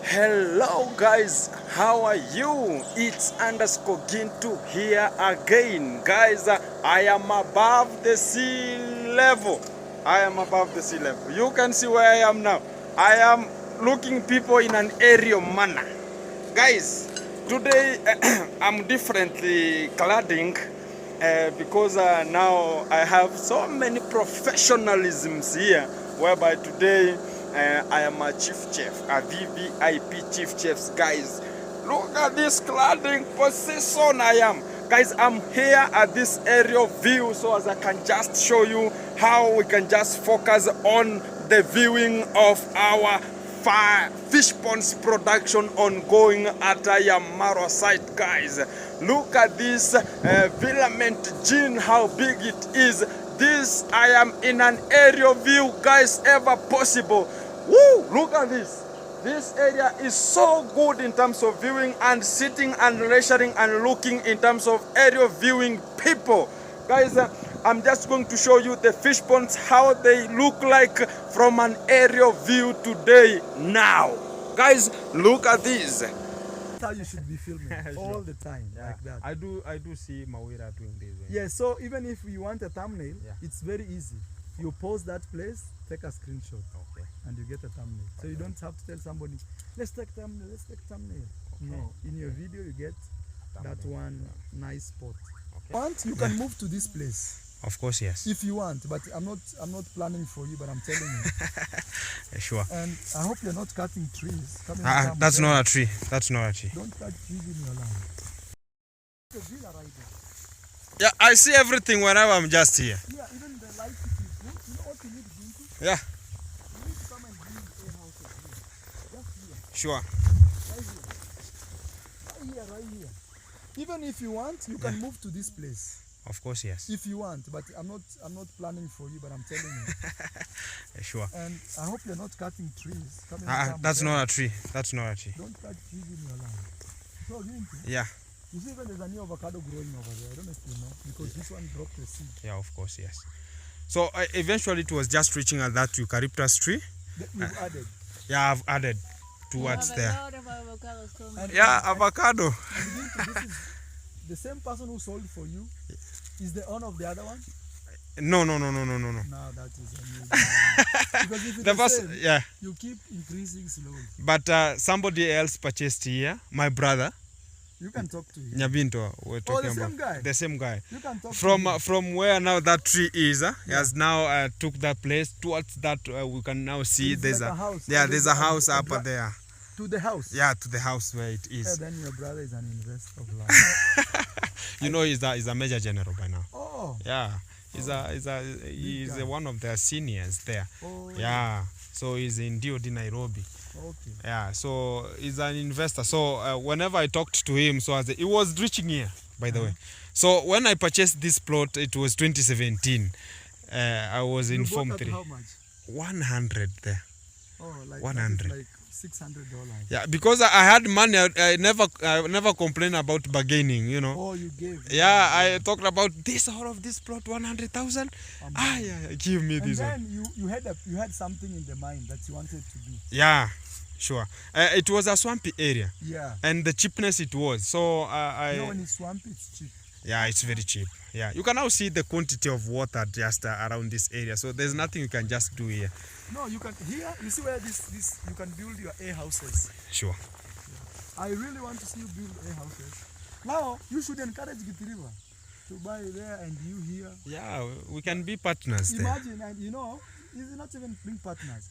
Hello guys, how are you? It's underscore Gintu here again. Guys, I am above the sea level. I am above the sea level. You can see where I am now. I am looking people in an aerial manner. Guys, today I'm differently cladding because now I have so many professionalisms here, whereby today I am a chief chef, a VVIP chief chefs. Guys, look at this cladding position I am. Guys, I'm here at this aerial view so as I can just show you how we can just focus on the viewing of our fish ponds production ongoing at Marwa site. Guys, look at this filament gene, how big it is. This I am in an aerial view, guys, ever possible. Woo! Look at this. This area is so good in terms of viewing and sitting and leisuring and looking in terms of aerial viewing people. Guys, I'm just going to show you the fish ponds, how they look like from an aerial view today now. Guys, look at this. That's how you should be filming all the time, like that. I do see Mawira doing this. Yeah, so even if you want a thumbnail, it's very easy. You pause that place, take a screenshot, and you get a thumbnail. So you don't have to tell somebody, let's take thumbnail, let's take thumbnail. No, in your video you get that one nice spot. Want, you can move to this place. Of course, yes. If you want, but I'm not planning for you, but I'm telling you. Sure. And I hope you're not cutting trees. That's not a tree. That's not a tree. Don't cut trees in your land. The villa right there. Yeah, I see everything whenever I'm just here. Yeah, even the light is good. You know what you need to do? Yeah. You need to come and build a house here. Just here. Sure. Right here. Even if you want, you can move to this place. Of course, yes. If you want, but I'm not planning for you, but I'm telling you. Sure. And I hope you're not cutting trees. That's not a tree. That's not a tree. Don't cut trees in your land. So yeah. You see, even there's a new avocado growing over there. I don't know if you know, because this one dropped the seed. Yeah, of course, yes. So eventually it was just reaching at that eucalyptus tree. You've added. Yeah, I've added towards there. A lot of avocados coming. Yeah, avocado. This is the same person who sold for you. Is the owner of the other one? No. No, that is amazing. Because if it's the same, you keep increasing slowly. But somebody else purchased here, my brother. You can talk to him. Nyabinto, we're talking the about. same guy? The same guy. You can talk from to him. From where now that tree is, he has now took that place. Towards that we can now see it's there's like a house. Yeah, there's a house up there. To the house? Yeah, to the house where it is. Yeah, then your brother is an investor of land. You know, he's a major general by now. Oh. Yeah, he's one of the seniors there. Oh. Yeah, so he's in DOD Nairobi. Okay. Yeah, so he's an investor. So whenever I talked to him, so he was reaching here, by the way. So when I purchased this plot, it was 2017. I was in Form 3. How much? 100 there. Oh, like 100. Like $600. Yeah, because I had money. I never complain about bargaining, you know. Oh, you gave. Yeah, I talked about this, all of this plot, 100,000. Give me this one. And then you had something in the mind that you wanted to do. Yeah, sure. It was a swampy area. Yeah. And the cheapness it was. So when it's swampy, it's cheap. Yeah, it's very cheap. Yeah, you can now see the quantity of water just around this area. So there's nothing you can just do here. No, you can here. You see where this you can build your air houses. Sure. Yeah. I really want to see you build air houses. Now you should encourage Gitiriva to buy there and you here. Yeah, we can be partners. Imagine, and you know, it's not even being partners.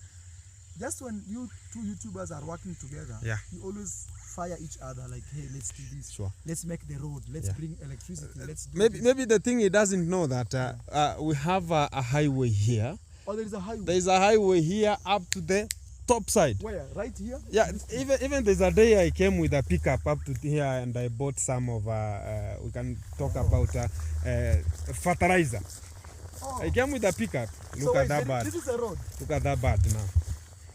Just when you two YouTubers are working together, you always fire each other like, hey, let's do this. Sure. Let's make the road. Let's bring electricity. Let's do maybe the thing he doesn't know that we have a highway here. Oh, there is a highway. There is a highway here up to the top side. Where? Right here? Yeah, even there's a day I came with a pickup up to here and I bought some of we can talk about fertilizer. Oh. I came with a pickup. Look at that bird. This is a road. Look at that bird now.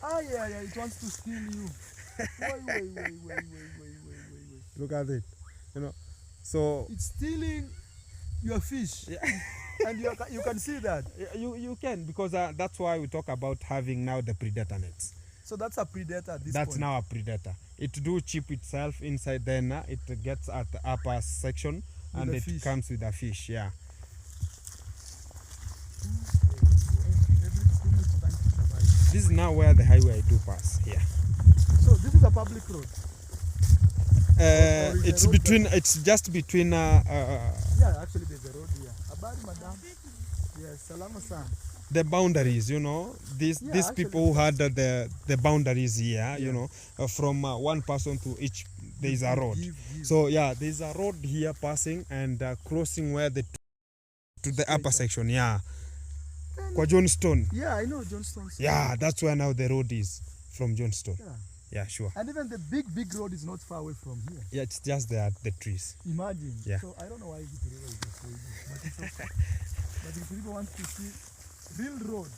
Ah, yeah, it wants to steal you. Wait. Look at it. You know, so it's stealing your fish. Yeah. And you can see that. You can, because that's why we talk about having now the predator nets. So that's a predator at this That's point. now a predator. It do chip itself inside, then it gets at the upper section With and the it fish. comes with a fish. Yeah. Every 2 minutes trying to survive. This is now where the highway do pass here. So this is a public road. Or is It's the road between. It's just between. Yeah, actually there's a road here. Habari madam. Yes, salama sana. The boundaries, you know, these Yeah, these actually people who had the boundaries here, you Yeah. know, from one person to each, there is a road. Give. So yeah, there is a road here passing and crossing where the to the upper section. Yeah, Kwa Johnston. Yeah, I know Johnston. Yeah, that's where now the road is from Johnston. Yeah. Yeah, sure. And even the big road is not far away from here. Yeah, it's just the trees. Imagine. Yeah. So I don't know why the river is afraid, but it's okay. But if people want to see real road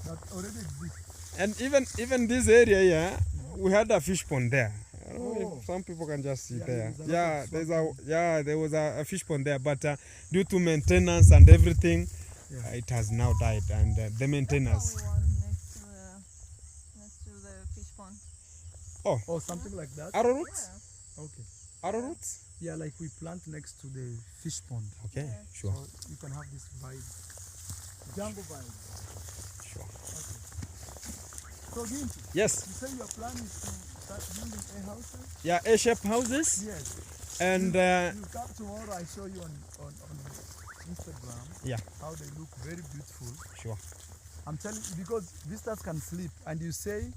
that already exists. And even this area here, we had a fish pond there. I don't know Oh. if some people can just see Yeah, there. there's a lot Yeah, of there was a fish pond there, but due to maintenance and everything, Yeah. it has now died. And the maintenance. That's what we want next to the fish pond. Or something like that. Arrowroots? Yeah. Okay. Arrowroots? Yeah, like we plant next to the fish pond. Okay, Yeah. sure, So you can have this vibe. Jungle vibe. sure. Okay. So Ginty, Yes, you say your plan is to start building a houses? yeah, A-shaped houses, Yes. and You come tomorrow, I show you on Instagram yeah, how they look very beautiful. sure. I'm telling you, because visitors can sleep and you say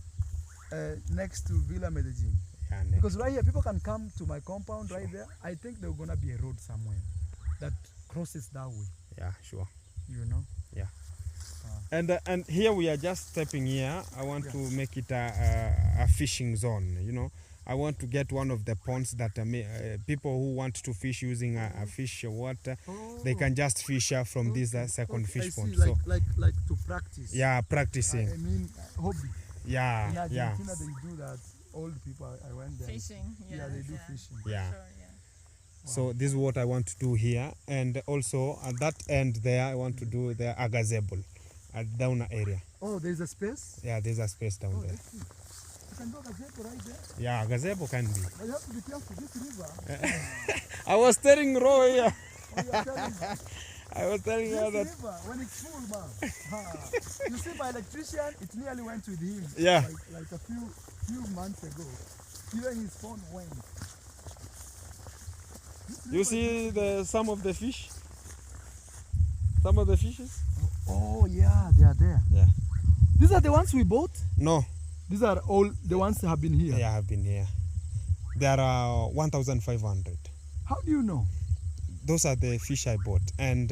next to Villa Medellin. Yeah, Because right here, people can come to my compound right there. I think there's gonna be a road somewhere that crosses that way, yeah, sure. you know? And here we are just stepping here. I want Yeah. to make it a fishing zone. You know, I want to get one of the ponds that people who want to fish using a fish water, they can just fish from this second Okay, I fish see, pond. like, So like to practice. yeah, practicing. I mean, hobby. In Yeah, yeah, Argentina, they do that. Old people, I went there. Fishing. Yeah, they do fishing. yeah. Sure, yeah. So this is what I want to do here, and also at that end there, I want to do the gazebo at down area. Oh, there's a space? Yeah, there's a space down Oh, there. let's see. You can do a gazebo right there. Yeah, gazebo can be. But you have to be careful. This river. I was telling Ro here. Oh, you are telling me. I was telling her This that. river, when it's full, man. You see, my electrician, it nearly went with him. Yeah. Like a few months ago. Even his phone went. This You river see some of the fish? Some of the fishes? Oh, yeah, they are there. Yeah. These are the ones we bought? No. These are all the ones that have been here. Yeah, I have been here. There are 1,500. How do you know? Those are the fish I bought. And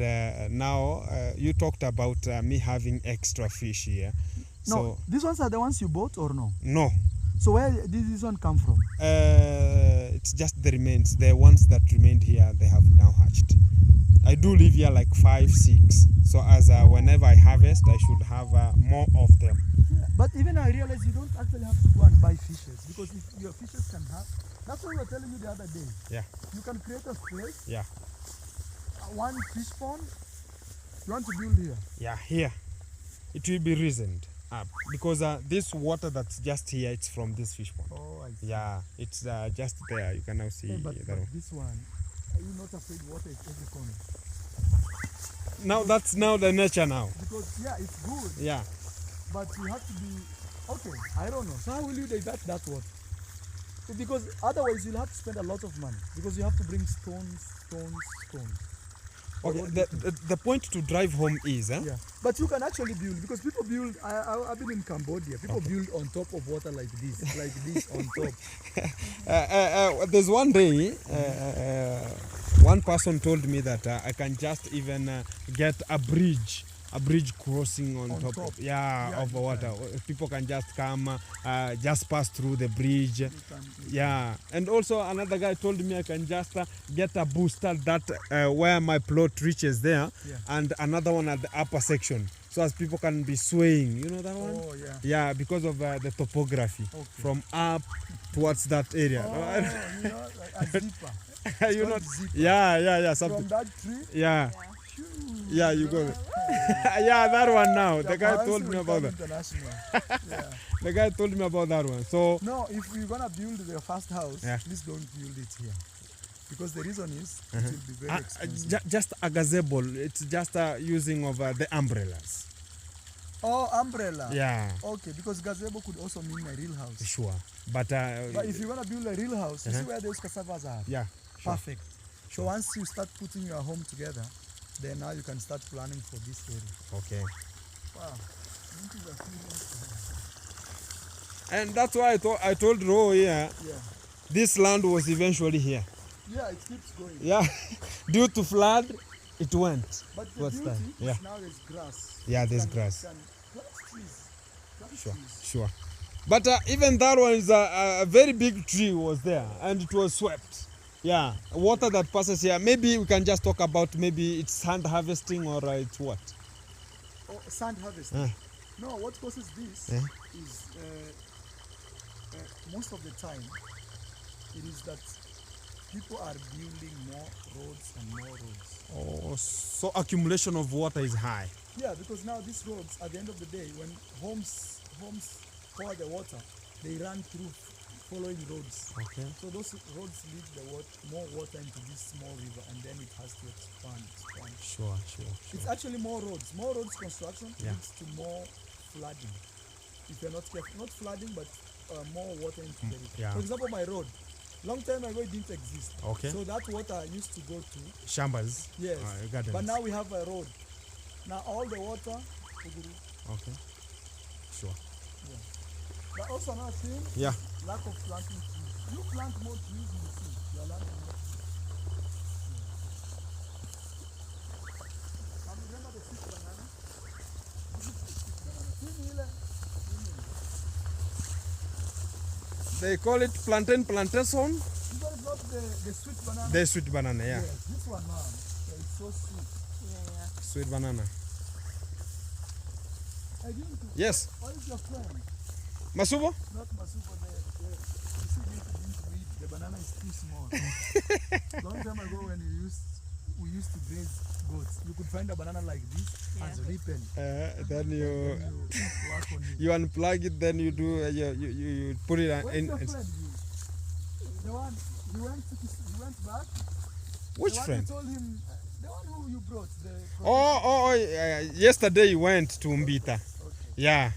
now you talked about me having extra fish here. No, So, these ones are the ones you bought or no? no. So where did this one come from? It's just the remains. The ones that remained here, they have now hatched. I do live here like 5, 6. So as whenever I harvest, I should have more of them. Yeah. But even I realize you don't actually have to go and buy fishes, because if your fishes can have, that's what we were telling you the other day. Yeah. You can create a space, Yeah. one fish pond. You want to build here? Yeah, here. It will be reasoned up because this water that's just here, it's from this fish pond. Oh, I see. Yeah, it's just there. You can now see. Hey, but that one. this one, are you not afraid water is every corner? Now that's now the nature now. Because yeah, it's good, Yeah. but you have to be okay. I don't know. So how will you divert that water? Because otherwise you'll have to spend a lot of money, because you have to bring stones. Or Okay. what do you think? The point to drive home is, Yeah, but you can actually build, because people build. I've been in Cambodia. People build on top of water like this on top. there's one day, one person told me that I can just even get a bridge crossing on On top. top. Of, Yeah, of you water. People can just come, just pass through the bridge. You can- Yeah, and also another guy told me I can just get a booster that where my plot reaches there, Yeah. and another one at the upper section, so as people can be swaying. You know that one? Oh yeah. Yeah, because of the topography Okay. from up towards that area. Oh, you know, like a zipper. You know? called zipper. Yeah, From something. that tree. Yeah, Shoo. yeah, you got it. Yeah, that one now. The Yeah, guy Fancy told me will about come that. international. Yeah. The guy told me about that one. So No, if you're gonna build the first house, Yeah. please don't build it here. Because the reason is it will be very expensive. just a gazebo. It's just using of the umbrellas. Oh, umbrella. Yeah, Okay, because gazebo could also mean a real house. sure. But But if you're gonna build a real house, you see where those cassavas are? yeah, sure. Perfect. So once you start putting your home together, then now you can start planning for this area. Okay. Wow. This is a serious- And that's why I told Ro here, Yeah. this land was eventually here. Yeah, it keeps going. Yeah, due to flood, it went. But the What's beauty that? is Yeah. now there's grass. Yeah, there's Can- grass. can plant trees. Plant Sure, trees. sure. But even that one is a very big tree was there, and it was swept. Yeah, water that passes here. Maybe we can just talk about maybe it's sand harvesting or it's what? Oh, sand harvesting. No, what causes this is most of the time it is that people are building more roads and more roads. Oh, so accumulation of water is high. Yeah, because now these roads, at the end of the day, when homes pour the water, they run through following roads. Okay. So those roads lead more water into this small river, and then it has to expand. Sure. It's actually more roads. More roads construction Yeah. leads to more flooding. If you're not careful, not flooding, but more water into the river. Yeah. For example, my road, long time ago it didn't exist. Okay. So that water used to go to, Shambas. yes. Gardens. But now we have a road. Now all the water, Okay. Sure. but also another thing, Yeah. lack of planting trees. You plant more trees, you see, you are planting more trees. And remember the sweet banana? This is the sweet banana. Sweet ile. They call it plantain plantation. You guys got the sweet banana? The sweet banana, yeah. Yes, this one now, it's so sweet. Yeah. Sweet banana. I didn't. Yes. What is your friend? Masubo? Not Masuko, you see didn't read. The banana is too small. Long time ago when we used to graze goats, you could find a banana like this as ripen. Then Then you work on it. you unplug it, then you do you put it Where's in. your friend? The one you went back. Which the one friend? You told him the one who you brought. Yesterday you went to Mbita. Okay. Yeah.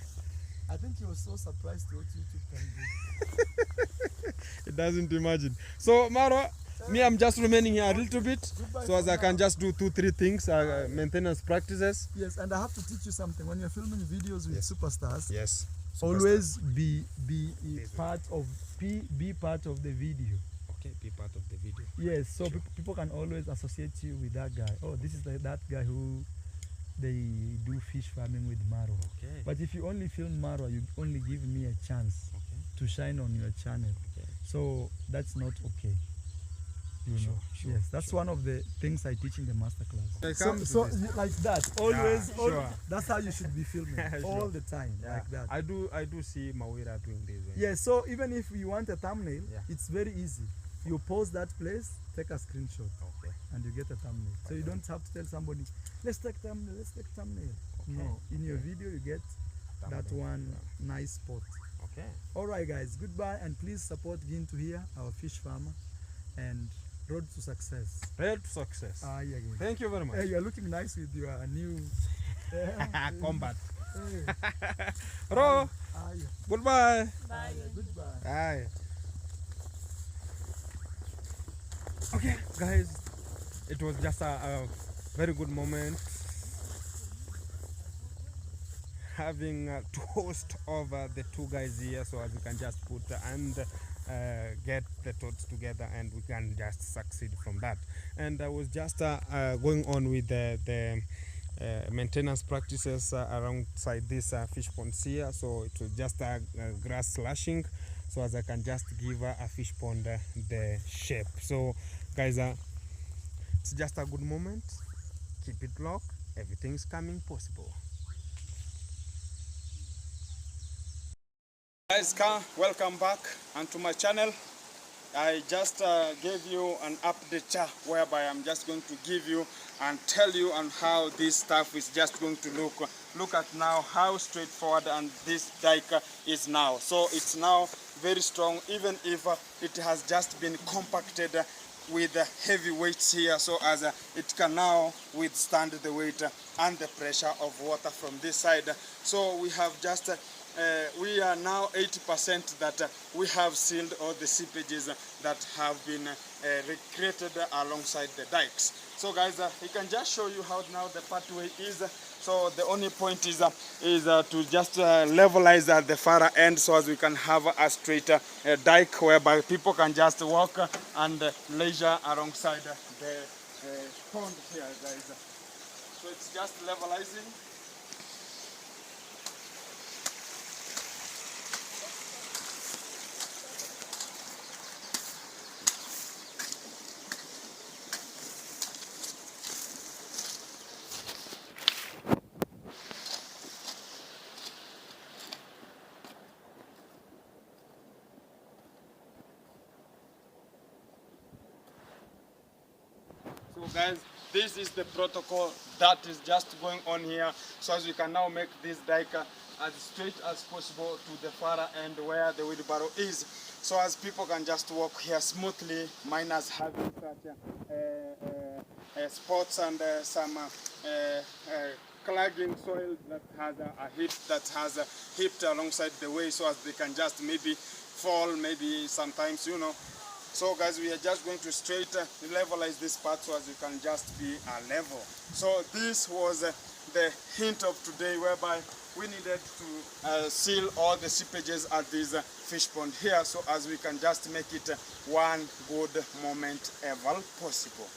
I think he was so surprised to what YouTube can do. It doesn't imagine. So Maro, me I'm just remaining here a little bit, Goodbye so as for I can now. just do 2-3 things, maintenance practices. Yes, and I have to teach you something. When you're filming videos with superstars, Yes. always be part of the video. Okay, be part of the video. Yes, so people can always associate you with that guy. Oh, this is that guy who they do fish farming with Maro. Okay. But if you only film Maro, you only give me a chance to shine on your channel. Okay. So that's not okay. You know. Sure, Yes, that's one of the things I teach in the masterclass. I So, come to so this. like that, always, sure. that's how you should be filming all the time, Yeah. like that. I do see Mawira doing this. Yeah, so even if you want a thumbnail, Yeah. it's very easy. You pause that place, take a screenshot, Okay. and you get a thumbnail. So you don't have to tell somebody, let's take thumbnail, let's take thumbnail. No, in your video you get that one nice spot. Okay. Alright guys, goodbye, and please support Gintu here, our fish farmer, and road to success. Road to success. Yeah. Thank you very much. Hey, you're looking nice with your new Combat. Hey. Ro, Yeah. goodbye. Bye. Goodbye. Bye. Okay, guys, it was just a very good moment having to host over the two guys here, so as we can just put and get the thoughts together, and we can just succeed from that. And I was just going on with the maintenance practices alongside this fish ponds here. So it was just grass slashing, so as I can just give a fish pond the shape. So guys, it's just a good moment. Keep it locked. Everything's coming possible. Guys, welcome back onto my channel. I just gave you an update whereby I'm just going to give you and tell you on how this stuff is just going to look look at now how straightforward and this dike is now. So it's now very strong, even if it has just been compacted with heavy weights here, so as it can now withstand the weight and the pressure of water from this side. So we have just we are now 80% that we have sealed all the seepages that have been recreated alongside the dikes. So guys, we can just show you how now the pathway is. So the only point is to just levelize at the far end, so as we can have a straight dike whereby people can just walk and leisure alongside the pond here, guys. So it's just levelizing. So guys, this is the protocol that is just going on here, so as we can now make this dike as straight as possible to the far end where the wheelbarrow is, so as people can just walk here smoothly, minus having such spots and some clogging soil that has a heap that has heaped alongside the way, so as they can just maybe fall, maybe sometimes, you know. So guys, we are just going to straight levelize this part, so as you can just be a level. So this was the hint of today, whereby we needed to seal all the seepages at this fish pond here, so as we can just make it one good moment ever possible.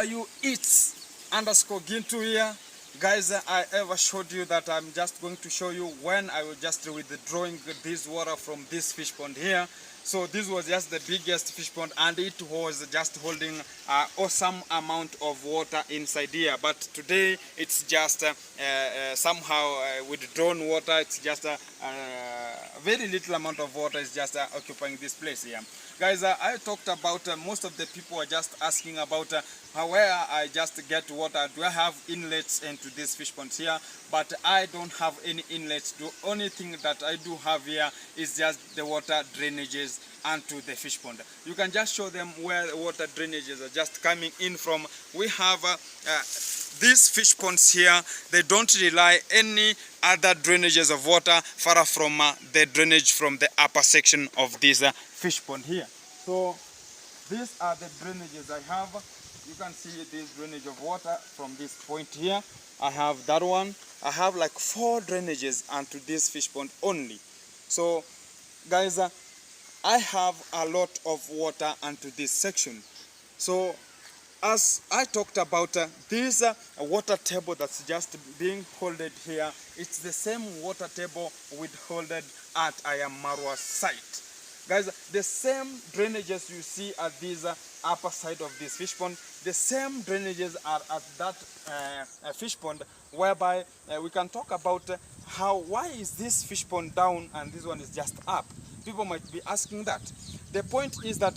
You its_Gintu here. Guys, I ever showed you that I'm just going to show you when I will just withdrawing this water from this fish pond here. So this was just the biggest fish pond, and it was just holding an awesome amount of water inside here. But today it's just somehow withdrawn water. It's just a very little amount of water is just occupying this place here. Guys, I talked about most of the people are just asking about where I just get water. Do I have inlets into this fish pond here? But I don't have any inlets. The only thing that I do have here is just the water drainages onto the fish pond. You can just show them where the water drainages are just coming in from. We have these fish ponds here. They don't rely any other drainages of water far from the drainage from the upper section of this fish pond here. So these are the drainages I have. You can see this drainage of water from this point here. I have that one. I have like 4 drainages onto this fish pond only. So guys, I have a lot of water onto this section. So as I talked about, this water table that's just being holded here, it's the same water table with holded at Marwa's site. Guys, the same drainages you see at this upper side of this fish pond, the same drainages are at that fish pond, whereby we can talk about why is this fish pond down and this one is just up. People might be asking that. The point is that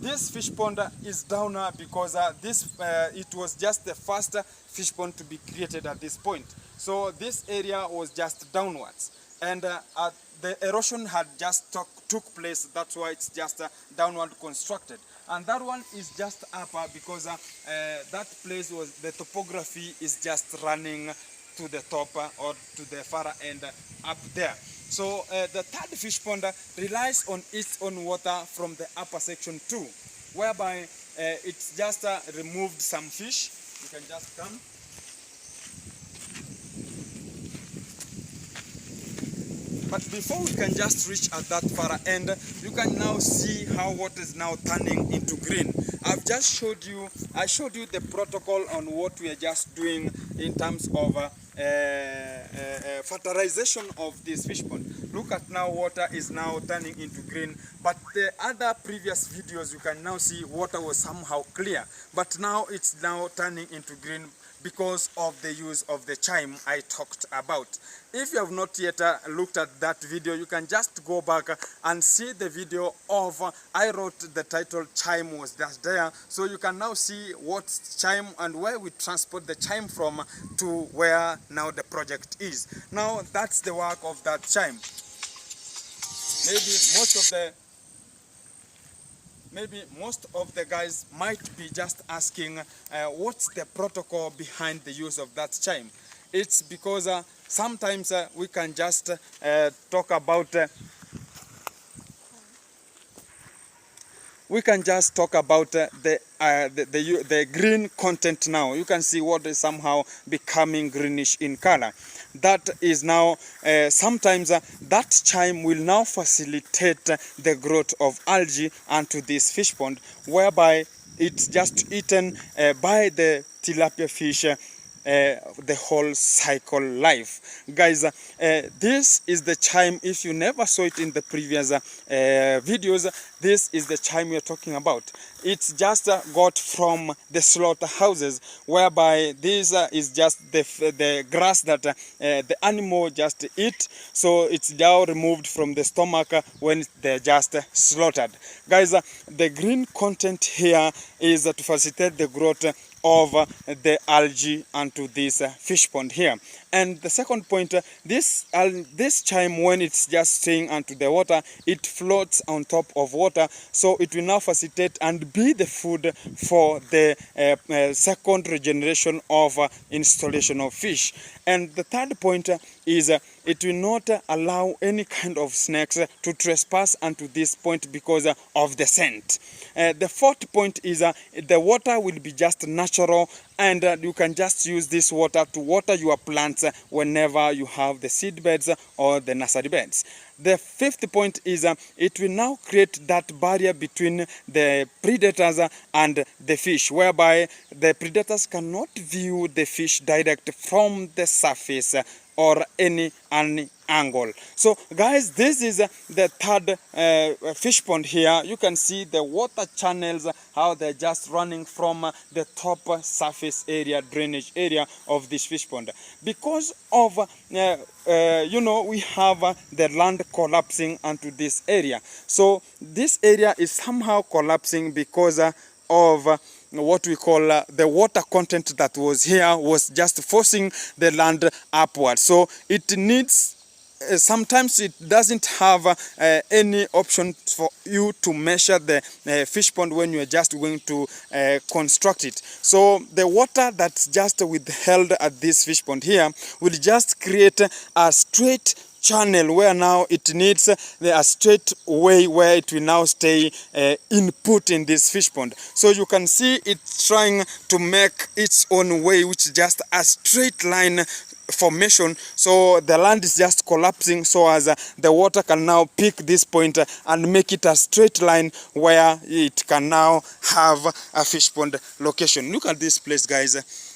this fish pond is down because it was just the first fish pond to be created at this point. So this area was just downwards, and the erosion had just took place. That's why it's just downward constructed. And that one is just up because that place was, the topography is just running to the top or to the far end up there. So the third fish pond relies on its own water from the upper section too, whereby it's just removed some fish. You can just come. But before we can just reach at that far end, you can now see how water is now turning into green. I've just showed you, I showed you the protocol on what we are just doing in terms of fertilization of this fish pond. Look at now, water is now turning into green. But the other previous videos, you can now see water was somehow clear. But now it's now turning into green because of the use of the chime I talked about. If you have not yet looked at that video, you can just go back and see the video of I wrote the title Chime was just there, so you can now see what chime and where we transport the chime from to where now the project is. Now that's the work of that chime. Maybe most of the guys might be just asking what's the protocol behind the use of that chime. It's because sometimes we can just talk about the green content now. You can see what is somehow becoming greenish in color. That is now, sometimes that chime will now facilitate the growth of algae onto this fish pond, whereby it's just eaten by the tilapia fish the whole cycle life. Guys, this is the chime. If you never saw it in the previous videos, this is the chime we're talking about. It's just got from the slaughterhouses, whereby this is just the grass that the animal just eat, so it's now removed from the stomach when they're just slaughtered. Guys, the green content here is to facilitate the growth of the algae onto this fish pond here. And the second point, this chime, when it's just staying onto the water, it floats on top of water, so it will now facilitate and be the food for the second regeneration of installation of fish. And the third point is it will not allow any kind of snakes to trespass onto this point because of the scent. The fourth point is the water will be just natural, and you can just use this water to water your plants whenever you have the seed beds or the nursery beds. The fifth point is it will now create that barrier between the predators and the fish, whereby the predators cannot view the fish direct from the surface or any angle. So guys, this is the third fish pond here. You can see the water channels, how they're just running from the top surface area, drainage area of this fish pond. Because of you know, we have the land collapsing onto this area, so this area is somehow collapsing because of what we call the water content that was here was just forcing the land upward. So it needs, sometimes it doesn't have any option for you to measure the fish pond when you're just going to construct it. So the water that's just withheld at this fish pond here will just create a straight channel where now it needs a straight way where it will now stay input in this fish pond. So you can see it's trying to make its own way, which is just a straight line formation. So the land is just collapsing, so as the water can now pick this point and make it a straight line where it can now have a fish pond location. Look at this place, guys.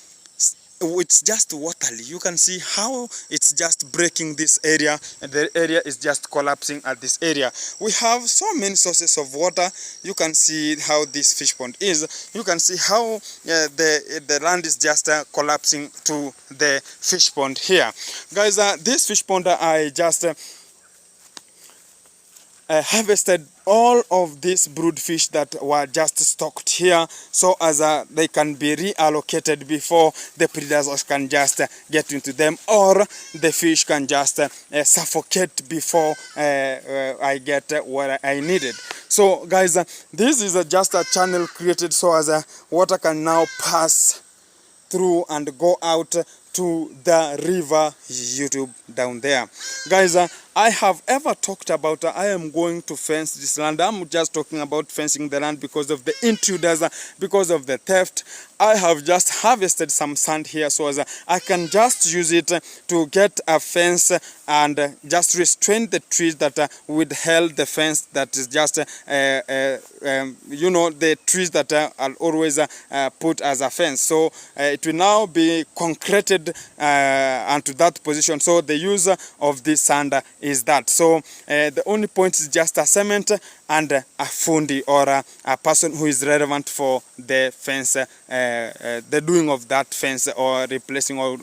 It's just watery. You can see how it's just breaking this area, and the area is just collapsing at this area. We have so many sources of water. You can see how this fish pond is. You can see how the land is just collapsing to the fish pond here. Guys, this fish pond I just harvested all of these brood fish that were just stocked here, so as they can be reallocated before the predators can just get into them, or the fish can just suffocate before I get what I needed. So guys, this is just a channel created so as water can now pass through and go out to the river YouTube down there. Guys, I have ever talked about I am going to fence this land. I'm just talking about fencing the land because of the intruders, because of the theft. I have just harvested some sand here so as I can just use it to get a fence and just restrain the trees that withheld the fence that is just you know, the trees that are always put as a fence. So it will now be concreted onto that position. So the use of this sand is that. So the only point is just a cement and a fundi, or a person who is relevant for the fence, the doing of that fence, or replacing, or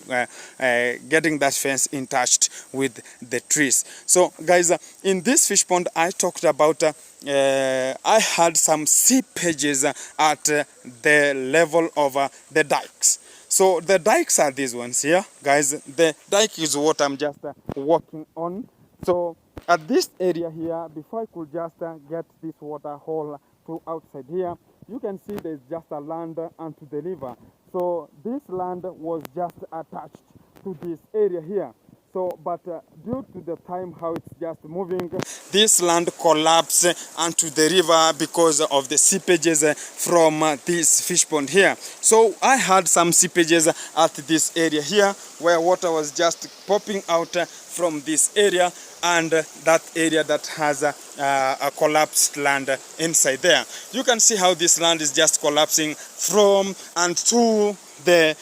getting that fence in touch with the trees. So guys, in this fish pond I talked about, I had some seepages at the level of the dikes. So the dikes are these ones here, guys. The dike is what I'm just walking on. So at this area here, before I could just get this water hole to outside here, you can see there's just a land onto the river. So this land was just attached to this area here. So, but due to the time how it's just moving, this land collapsed onto the river because of the seepages from this fish pond here. So I had some seepages at this area here, where water was just popping out from this area, and that area that has a collapsed land inside there. You can see how this land is just collapsing from and to the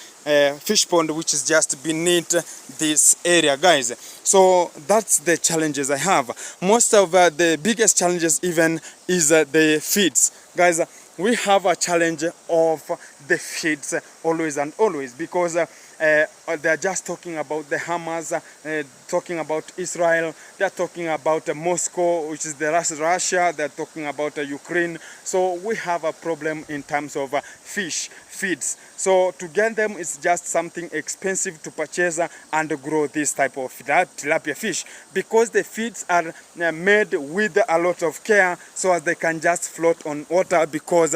fish pond, which is just beneath this area, guys. So that's the challenges I have. Most of the biggest challenges even is the feeds, guys. We have a challenge of the feeds always and always, because they're just talking about the Hamas, talking about Israel, they're talking about Moscow, which is the Russia, they're talking about Ukraine. So we have a problem in terms of fish feeds. So to get them, it's just something expensive to purchase and grow this type of tilapia fish, because the feeds are made with a lot of care, so as they can just float on water, because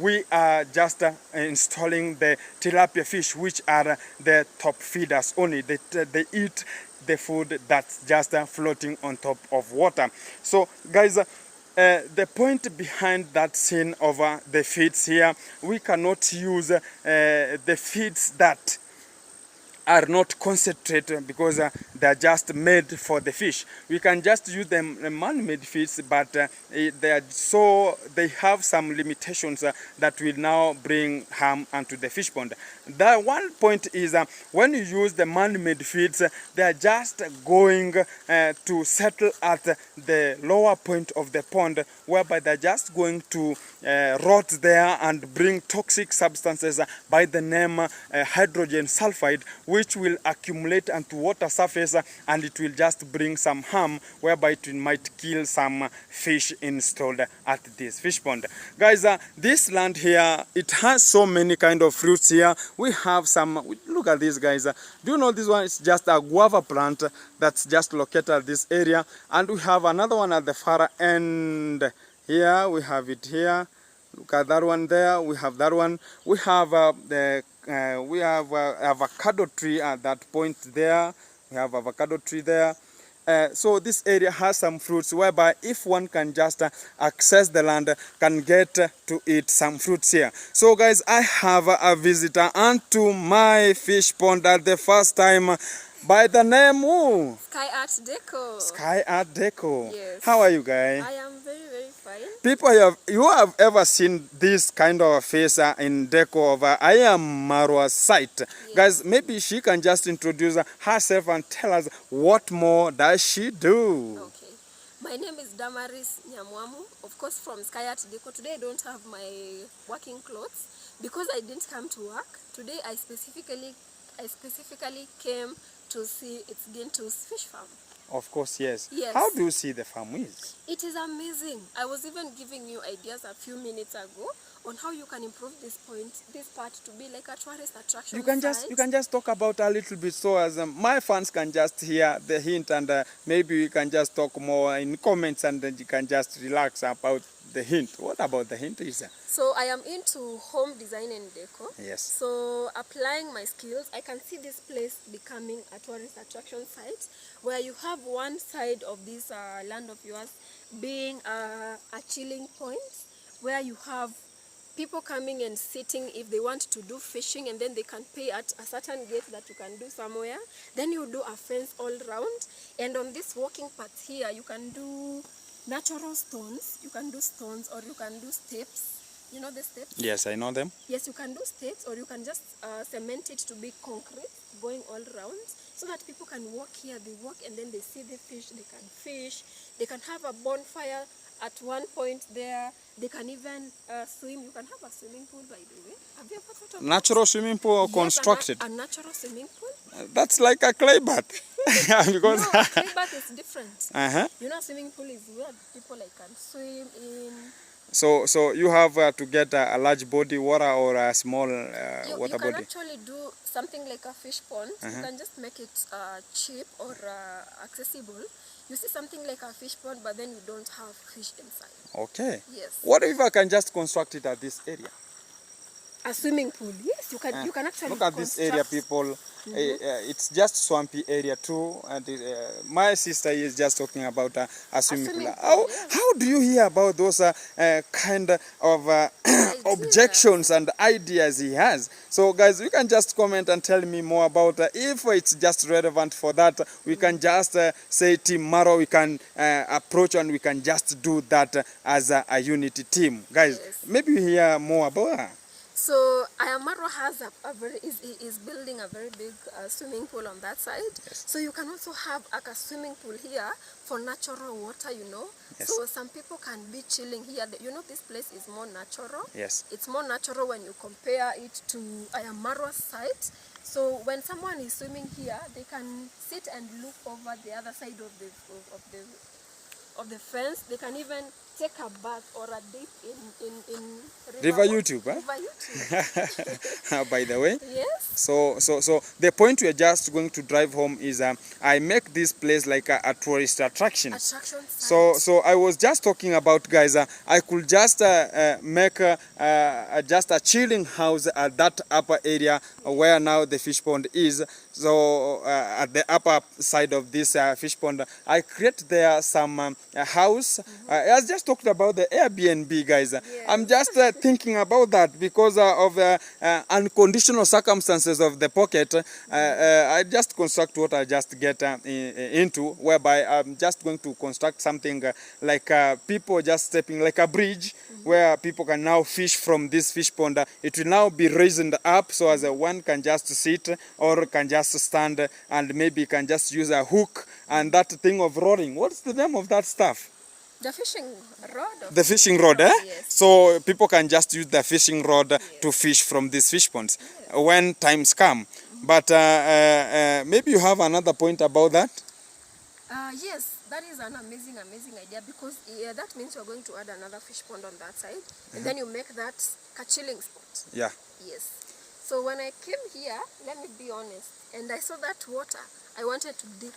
we are just installing the tilapia fish, which are the top feeders only. They eat the food that's just floating on top of water. So guys, the point behind that scene of the feeds here, we cannot use the feeds that are not concentrated, because they are just made for the fish. We can just use them man-made feeds, but they have some limitations that will now bring harm onto the fish pond. The one point is when you use the man-made feeds, they are just going to settle at the lower point of the pond, whereby they're just going to rot there and bring toxic substances by the name hydrogen sulfide, which will accumulate onto water surface, and it will just bring some harm, whereby it might kill some fish installed at this fish pond. Guys, this land here, it has so many kind of fruits here. We have some, look at this, guys. Do you know this one is just a guava plant that's just located at this area, and we have another one at the far end here. We have it here. Look at that one there. We have that one. We have avocado tree at that point there. We have avocado tree there. So this area has some fruits, whereby if one can just access the land, can get to eat some fruits here. So guys, I have a visitor onto my fish pond at the first time, by the name Sky Art Deco. Sky Art Deco. Yes. How are you guys? I am very, very fine. People, you have ever seen this kind of face in deco of I Am Marwa's site. Yes. Guys, maybe she can just introduce herself and tell us what more does she do. Okay. My name is DeeMwango, of course from Sky Art Deco. Today I don't have my working clothes because I didn't come to work. Today I specifically came to see its Gintu's fish farm. Of course, yes. Yes. How do you see the farm is? It is amazing. I was even giving you ideas a few minutes ago on how you can improve this part to be like a tourist attraction. You can just talk about a little bit, so as my fans can just hear the hint, and maybe we can just talk more in comments, and then you can just relax about the hint. What about the hint, Isa? So I am into home design and deco. Yes. So applying my skills, I can see this place becoming a tourist attraction site, where you have one side of this land of yours being a chilling point, where you have people coming and sitting if they want to do fishing, and then they can pay at a certain gate that you can do somewhere. Then you do a fence all round, and on this walking path here you can do natural stones. You can do stones, or you can do steps. You know the steps? Yes, I know them. Yes, you can do steps, or you can just cement it to be concrete, going all around so that people can walk here. They walk and then they see the fish. They can fish. They can have a bonfire at one point there. They can even swim. You can have a swimming pool, by the way. Have you ever thought of Natural swimming pool Yes, constructed. a natural swimming pool. That's like a clay bath. Because No, clay bath is different. uh-huh. You know, swimming pool is where people like can swim in. So you have to get a large body water or a small water You can body. actually do something like a fish pond. You can just make it cheap or accessible. You see something like a fish pond, but then you don't have fish inside. Okay. Yes. What if I can just construct it at this area? A swimming pool. Yes, you can. You can actually Look at this area, construct- people. It's just swampy area too. And my sister is just talking about a swimming pool. swimming pool, yes. How do you hear about those kind of objections and ideas he has? So guys, you can just comment and tell me more about if it's just relevant for that. We can just say Team Marwa, we can approach and we can just do that as a unity team. Guys, Yes. maybe you hear more about her. So Marwa has is building a very big swimming pool on that side. Yes. So you can also have a swimming pool here for natural water, you know. Yes. So some people can be chilling here. You know, this place is more natural. Yes. It's more natural when you compare it to Marwa's site. So when someone is swimming here, they can sit and look over the other side of the fence. They can even take a bath or a dip in River YouTube, huh? River YouTube. By the way. Yes. So the point we are just going to drive home is I make this place like a tourist attraction. Attraction site. So I was just talking about, guys, I could just make just a chilling house at that upper area where now the fish pond is. So at the upper side of this fish pond, I create there some house. I was just talked about the Airbnb, guys. I'm just thinking about that because of unconditional circumstances of the pocket. I just construct what I just get into, whereby I'm just going to construct something like people just stepping like a bridge where people can now fish from this fish pond. It will now be raised up so as one can just sit or can just stand and maybe can just use a hook and that thing of rolling. What's the name of that stuff? The fishing rod. The fishing rod, eh? Yes. So people can just use the fishing rod to fish from these fish ponds when times come. But maybe you have another point about that? Yes, that is an amazing idea because that means you're going to add another fish pond on that side and then you make that a chilling spot. Yeah. Yes. So when I came here, let me be honest, and I saw that water, I wanted to dip.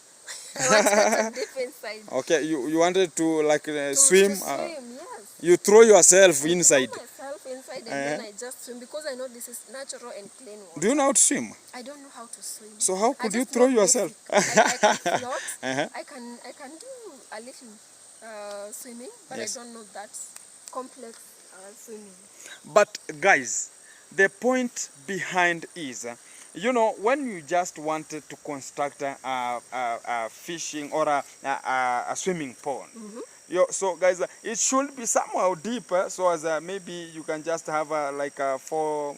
I wanted to dip inside. Okay, you wanted to like To swim? swim, yes. You throw yourself inside. I throw myself inside and then I just swim because I know this is natural and clean water. Do you know how to swim? I don't know how to swim. So how I could you just throw know yourself? basic. I can float. Uh-huh. I can do a little swimming, but Yes. I don't know that complex swimming. But guys, the point behind is, you know, when you just wanted to construct a fishing or a swimming pond, so guys, it should be somehow deeper, so as maybe you can just have like 4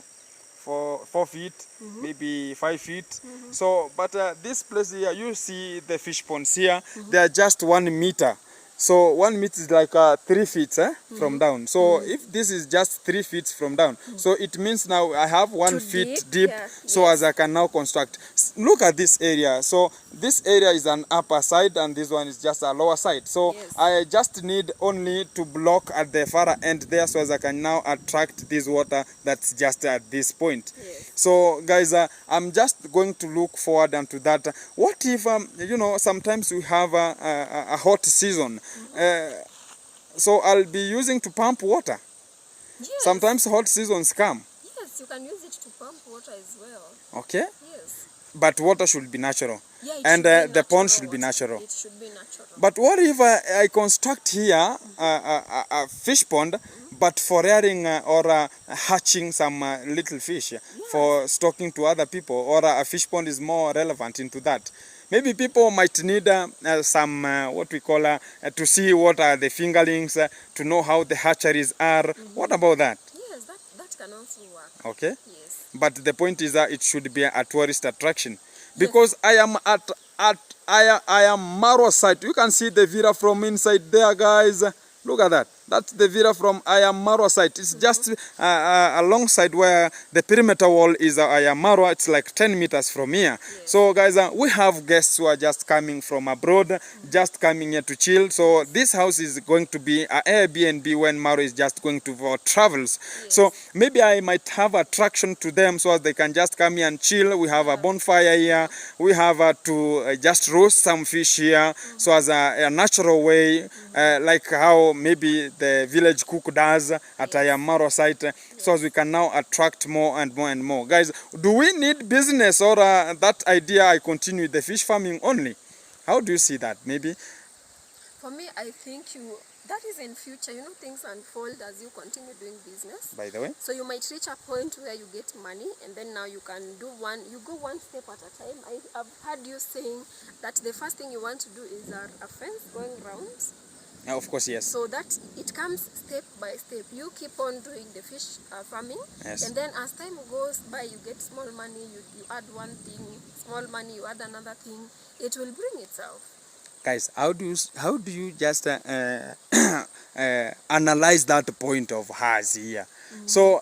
feet, maybe 5 feet. So, but this place here, you see the fish ponds here, they are just 1 meter. So 1 meter is like 3 feet from down. So if this is just 3 feet from down, so it means now I have 1 Too feet deep, deep, yeah, so as I can now construct. Look at this area. So this area is an upper side and this one is just a lower side. So Yes. I just need only to block at the far end there so as I can now attract this water that's just at this point. Yes. So guys, I'm just going to look forward to that. What if, you know, sometimes we have a hot season. So I'll be using to pump water. Yes. Sometimes hot seasons come. Yes, you can use it to pump water as well. Okay? Yes. But water should be natural. Yeah, it And should be the pond natural should be water. natural. It should be natural. But what if I construct here a fish pond, but for rearing or hatching some little fish for stocking to other people, or a fish pond is more relevant into that? Maybe people might need some, what we call, to see what are the fingerlings, to know how the hatcheries are. What about that? Yes, that can also work. Okay. Yes. But the point is that it should be a tourist attraction. because I am I am marwa site. You can see the villa from inside there, guys. Look at that. That's the villa from I am marwa site. It's just alongside where the perimeter wall is I am marwa. It's like 10 meters from here. Yes. So guys, we have guests who are just coming from abroad, just coming here to chill. So this house is going to be an Airbnb when Marwa is just going to for travels. Yes. So maybe I might have attraction to them so as they can just come here and chill. We have a bonfire here. We have to just roast some fish here. So as a natural way, like how maybe the village cook does at Ayamaro site, so as we can now attract more and more and more. Guys, do we need business, or that idea I continue with the fish farming only? How do you see that? Maybe? For me, I think that is in future. You know, things unfold as you continue doing business. By the way. So you might reach a point where you get money, and then now you can you go one step at a time. I've heard you saying that the first thing you want to do is a fence going round. Of course, yes. So that it comes step by step. You keep on doing the fish farming, yes. And then as time goes by, you get small money, you add one thing, small money, you add another thing. It will bring itself. Guys, how do you just analyze that point of hers here? Mm-hmm. So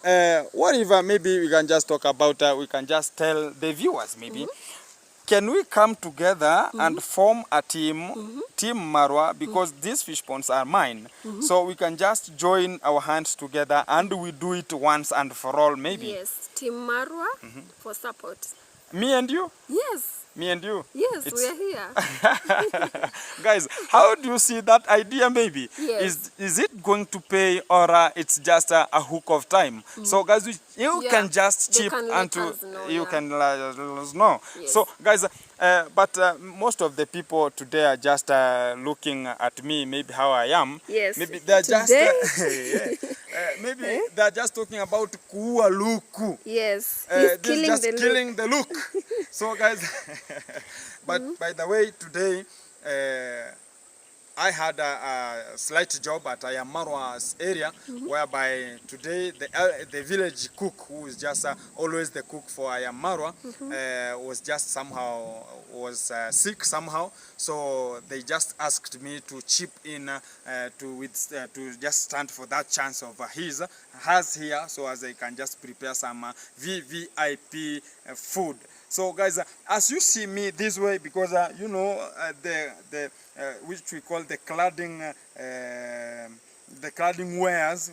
what if maybe we can just talk about, we can just tell the viewers maybe, mm-hmm. Can we come together, mm-hmm. and form a team, mm-hmm. Team Marwa, because mm-hmm. these fish ponds are mine. Mm-hmm. So we can just join our hands together and we do it once and for all, maybe. Yes, Team Marwa, mm-hmm. for support. Me and you? Yes. Me and you? Yes, we are here. Guys, how do you see that idea maybe? Yes. Is it going to pay, or it's just a hook of time? Mm-hmm. So guys, you can just chip and you can let us know. Yes. So guys, but most of the people today are just looking at me, maybe how I am. Yes. Maybe they're just maybe they're just talking about kuua luku. Yes. He's killing the look. So guys, but mm-hmm. by the way, today I had a slight job at Ayamarwa's area, mm-hmm. whereby today the village cook, who is just always the cook for Ayamarwa, mm-hmm. Was just somehow sick somehow. So they just asked me to chip in to just stand for that chance of hers here, so as they can just prepare some VVIP food. So guys, as you see me this way, because you know the which we call the cladding wares,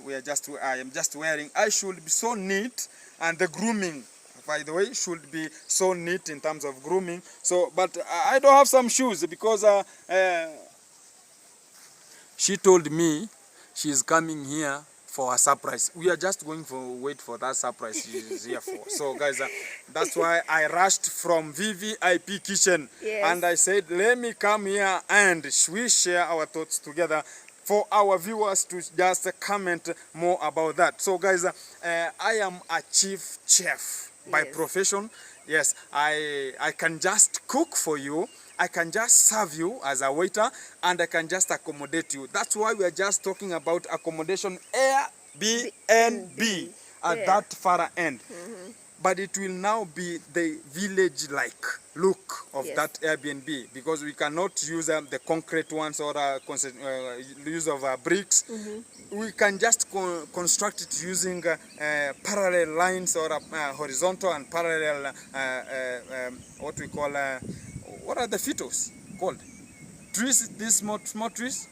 I am just wearing. I should be so neat, and the grooming, by the way, should be so neat in terms of grooming. So, but I don't have some shoes because she told me she's coming here for a surprise. We are just going to wait for that surprise she's here for. So guys, that's why I rushed from VVIP kitchen. Yes. And I said, let me come here and we share our thoughts together for our viewers to just comment more about that. So guys, I am a chief chef by profession. Yes, I can just cook for you. I can just serve you as a waiter, and I can just accommodate you. That's why we are just talking about accommodation Airbnb at that far end. Mm-hmm. But it will now be the village-like look of that Airbnb, because we cannot use the concrete ones or use of bricks. Mm-hmm. We can just construct it using parallel lines or horizontal and parallel, what we call, what are the phytos called? Trees, these small trees,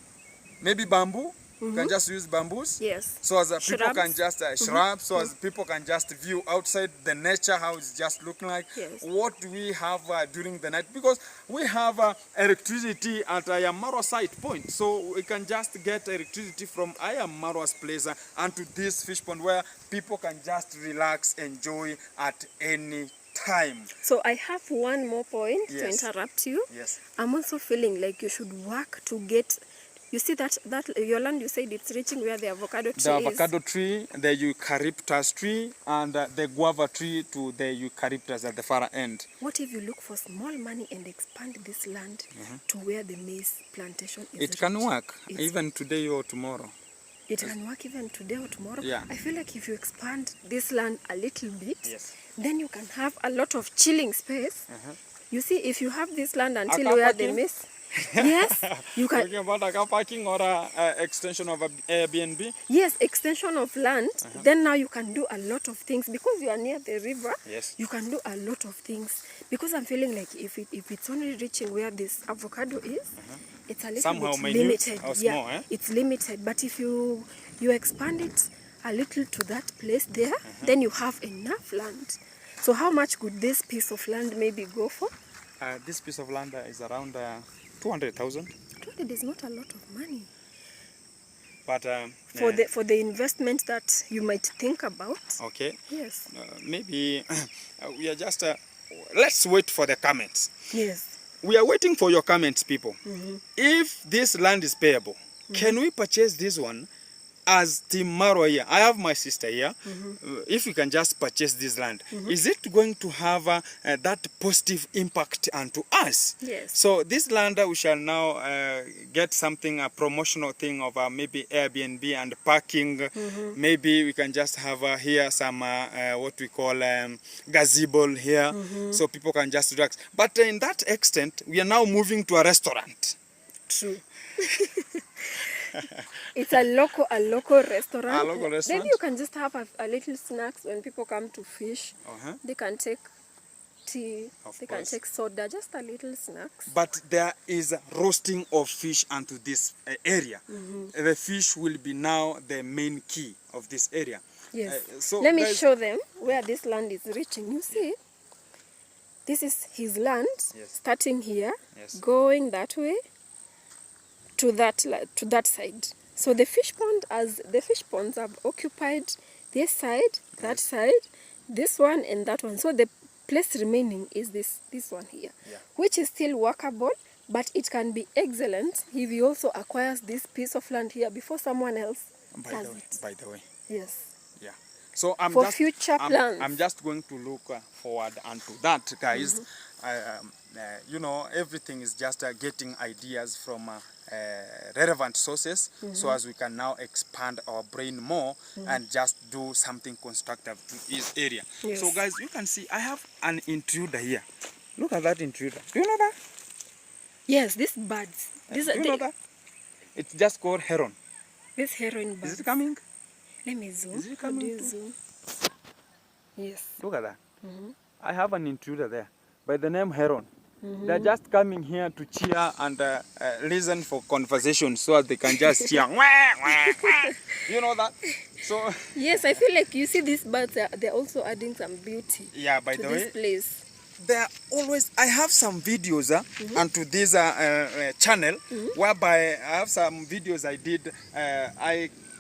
maybe bamboo. Mm-hmm. Can just use bamboos. Yes. So as people can just shrubs, so as people can just view outside the nature, how it's just looking like. Yes. What do we have during the night? Because we have electricity at Ayamarwa site point, so we can just get electricity from Ayamarwa's place and to this fish pond where people can just relax, enjoy at any time. So I have one more point to interrupt you. Yes. I'm also feeling like you should work to get. You see that your land, you said it's reaching where the avocado tree is. The avocado tree, the eucalyptus tree, and the guava tree to the eucalyptus at the far end. What if you look for small money and expand this land to where the maize plantation is? It can work, even today or tomorrow. It can work even today or tomorrow? Yeah. I feel like if you expand this land a little bit, then you can have a lot of chilling space. You see, if you have this land car until where the parking? mess, yes, you can. Talking about a car parking or a extension of a Airbnb? Yes, extension of land. Then now you can do a lot of things because you are near the river. Yes. You can do a lot of things because I'm feeling like if it's only reaching where this avocado is, it's a little Somehow bit minute limited. or Yeah, small, eh? it's limited. But if you expand it a little to that place there, then you have enough land. So how much could this piece of land maybe go for? This piece of land is around 200,000. 200 is not a lot of money But for the investment that you might think about. okay, Yes. maybe we are just. Let's wait for the comments. Yes. We are waiting for your comments, people. If this land is payable, can we purchase this one as Team Marwa here? I have my sister here. If we can just purchase this land, is it going to have that positive impact onto us? Yes. So this land we shall now get something, a promotional thing of maybe Airbnb and parking. Maybe we can just have here some what we call gazebo here, so people can just relax. But in that extent, we are now moving to a restaurant. True. It's a local restaurant. A local restaurant. Maybe you can just have a little snacks when people come to fish. They can take tea, Of they can course. take soda, just a little snacks. But there is roasting of fish onto this area. The fish will be now the main key of this area. Yes. So Let me guys- show them where this land is reaching. You see, this is his land, Yes. starting here, Yes. going that way to that side. So the fish ponds have occupied this side, that side, this one, and that one. So the place remaining is this one here, which is still workable, but it can be excellent if he also acquires this piece of land here before someone else does it. By the way. Yes. Yeah. So I'm For just, future plans. I'm just going to look forward onto that, guys. You know, everything is just getting ideas from relevant sources, so as we can now expand our brain more and just do something constructive to this area. Yes. So, guys, you can see I have an intruder here. Look at that intruder. Do you know that? Yes, these birds. Do you know that? It's just called heron. This heron bird. Is it coming? Let me zoom. Is it How coming do you too? zoom? Yes. Look at that. I have an intruder there by the name Heron. They're just coming here to cheer and listen for conversation so that they can just cheer. Wah, wah, wah. You know that? So, Yes, I feel like you see these birds, they're also adding some beauty yeah, by to the this way, place. there are always, I have some videos onto this channel whereby I have some videos I did.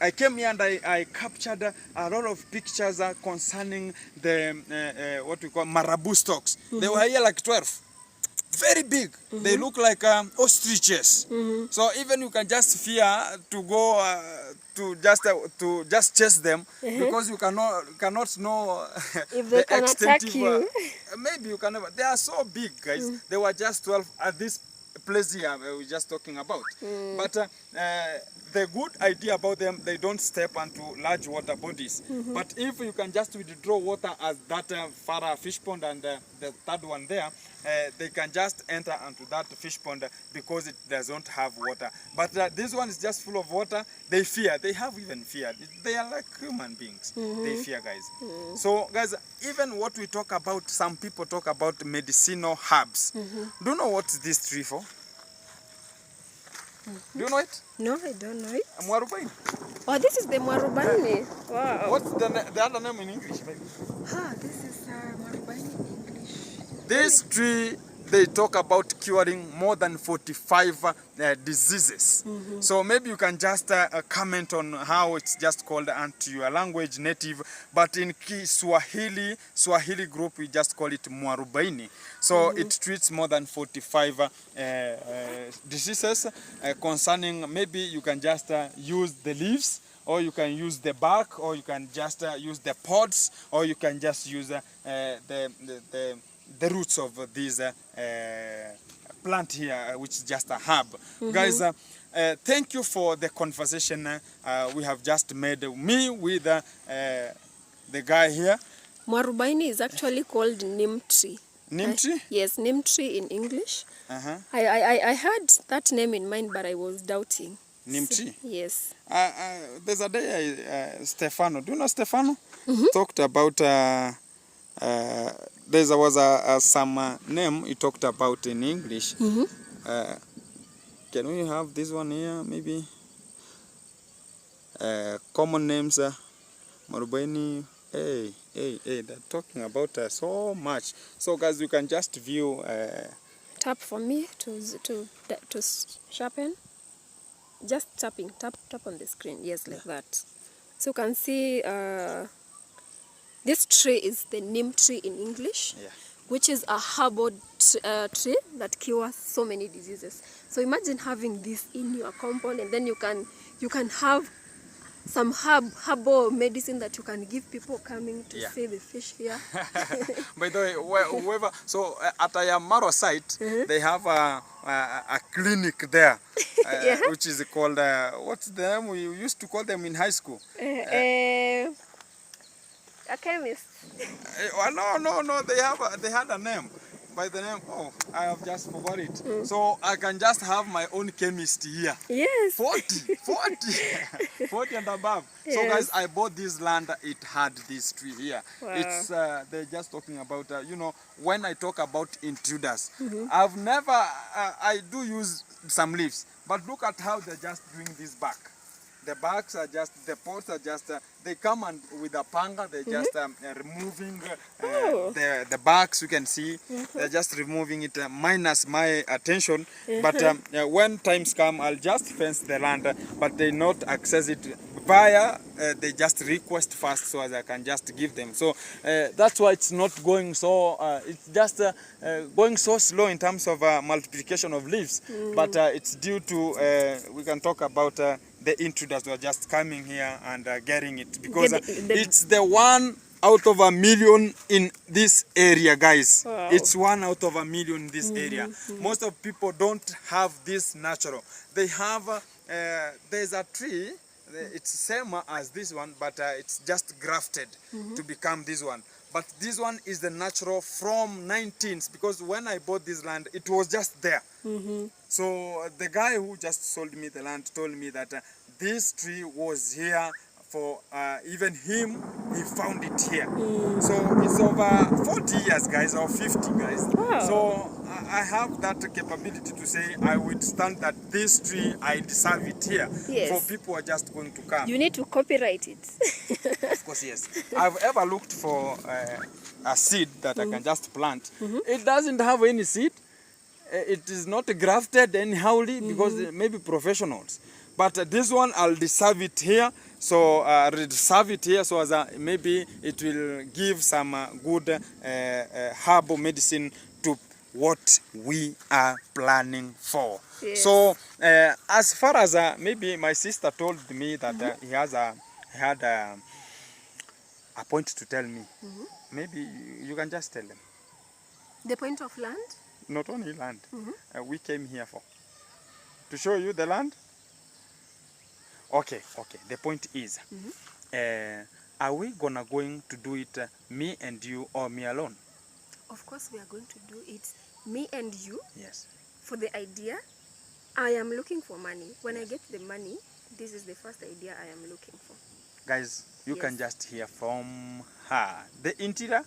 I came here and I captured a lot of pictures concerning the what we call marabou stocks. They were here like 12. Very big. They look like ostriches. So even you can just fear to go to just chase them because you cannot know If they can attack you. maybe you can never. They are so big, guys. They were just 12 at this place here we're just talking about. But the good idea about them, they don't step onto large water bodies. But if you can just withdraw water as that Farah fish pond and the third one there, they can just enter onto that fish pond because it doesn't have water. But this one is just full of water. They fear. They have even fear. They are like human beings. They fear, guys. So, guys, even what we talk about, some people talk about medicinal herbs. Do you know what's this tree for? Do you know it? No, I don't know it. Mwarubaini. Oh, this is the Marubani. Wow. What's the other name in English, baby? This is Marubani in English. This tree, they talk about curing more than 45 diseases. So maybe you can just comment on how it's just called onto your language native, but in Swahili group, we just call it Mwarubaini. So it treats more than 45 diseases concerning, maybe you can just use the leaves, or you can use the bark, or you can just use the pods, or you can just use the roots of this plant here, which is just a herb. Guys, thank you for the conversation we have just made, me with the guy here. Mwarubaini is actually called neem tree. Neem tree? Yes, neem tree in English. Uh-huh. I had that name in mind, but I was doubting. Neem tree? Yes. There's a day Stefano, do you know Stefano? Talked about, there was some name he talked about in English. Can we have this one here, maybe? Common names, Marubeni. Hey, they're talking about so much. So guys, you can just view. Tap for me to sharpen. Just tapping, tap on the screen. Yes, like that. So you can see this tree is the neem tree in English, which is a herbal tree that cures so many diseases. So imagine having this in your compound, and then you can have some herbal medicine that you can give people coming to see the fish here. By the way, whoever, so at a marwa site, they have a clinic there, which is called, what's the name we used to call them in high school? A chemist. No, they had a name. By the name, I have just forgot it. So I can just have my own chemist here. Yes. 40 and above. Yes. So guys, I bought this land, it had this tree here. Wow. It's, they're just talking about, when I talk about intruders, I've never, I do use some leaves, but look at how they're just doing this back. The backs are just, the pots are just, they come and with a panga, they're just removing the backs, you can see. They're just removing it, minus my attention. But when times come, I'll just fence the land, but they not access it via, they just request first so as I can just give them. So that's why it's not going so, it's just going so slow in terms of multiplication of leaves. But it's due to, we can talk about the intruders who are just coming here and getting it, because it's the 1 out of a million in this area, guys. Wow. It's 1 out of a million in this area. Most of people don't have this natural. They have, there's a tree, it's same as this one, but it's just grafted to become this one. But this one is the natural from 19s, because when I bought this land, it was just there. So the guy who just sold me the land told me that this tree was here for even him, he found it here. So it's over 40 years, guys, or 50, guys. Wow. So I have that capability to say I would stand that this tree, I deserve it here. Yes. For people who are just going to come. You need to copyright it. Of course, yes. I've ever looked for a seed that I can just plant. It doesn't have any seed. It is not grafted anyhowly because maybe professionals. But this one, I'll deserve it here. So reserve it here so as maybe it will give some good herbal medicine to what we are planning for. Yes. So as far as maybe my sister told me that he had a point to tell me. Maybe you can just tell them. The point of land? Not only land. We came here for to show you the land. Okay. The point is, are we going to do it me and you or me alone? Of course we are going to do it me and you. Yes. For the idea, I am looking for money. When I get the money, this is the first idea I am looking for. Guys, you can just hear from her. The interior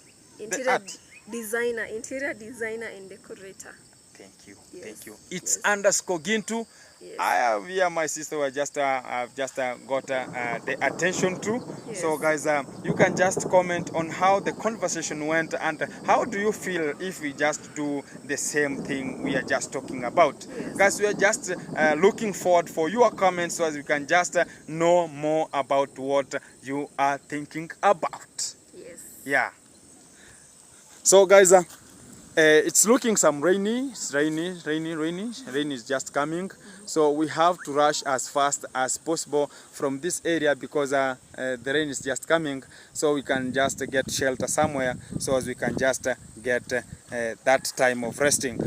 designer and decorator. Thank you. Yes. Thank you. It's underscore Gintu. Yes. I have here my sister who I've just got the attention to. Yes. So guys, you can just comment on how the conversation went and how do you feel if we just do the same thing we are just talking about. Yes. Guys, we are just looking forward for your comments so as we can just know more about what you are thinking about. Yes. Yeah. So guys, it's looking some rainy. It's rainy. Rain is just coming. So we have to rush as fast as possible from this area because the rain is just coming. So we can just get shelter somewhere so as we can just get that time of resting.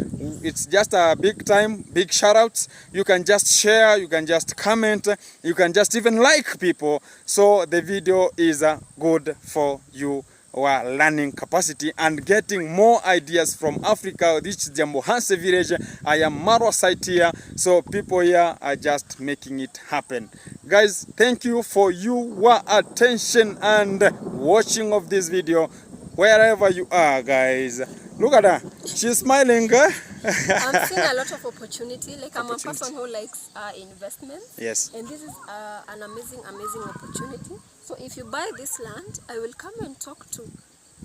It's just a big time, big shout outs. You can just share, you can just comment, you can just even like people. So the video is good for you our learning capacity and getting more ideas from Africa. This is Jambo Hanse village. I am Marwa site here, so people here are just making it happen. Guys, thank you for your attention and watching of this video wherever you are, guys. Look at her, she's smiling. I'm seeing a lot of opportunity. Like, I'm a person who likes investments. Yes. And this is an amazing opportunity. So if you buy this land, I will come and talk to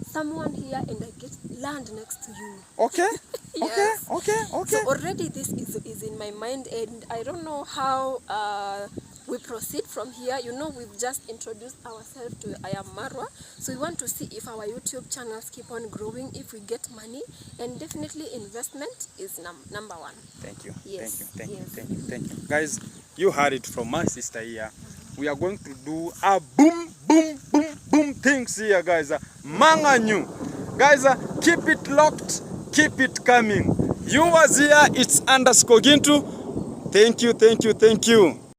someone here and I get land next to you. Okay. Yes. Okay. So already this is in my mind, and I don't know how we proceed from here. You know, we've just introduced ourselves to I Am Marwa. So we want to see if our YouTube channels keep on growing, if we get money, and definitely investment is number one. Thank you. Yes. Thank you. Guys, you heard it from my sister here. We are going to do a boom things here, guys. Manganyu. Guys, keep it locked, keep it coming. You was here, it's _Gintu. Thank you.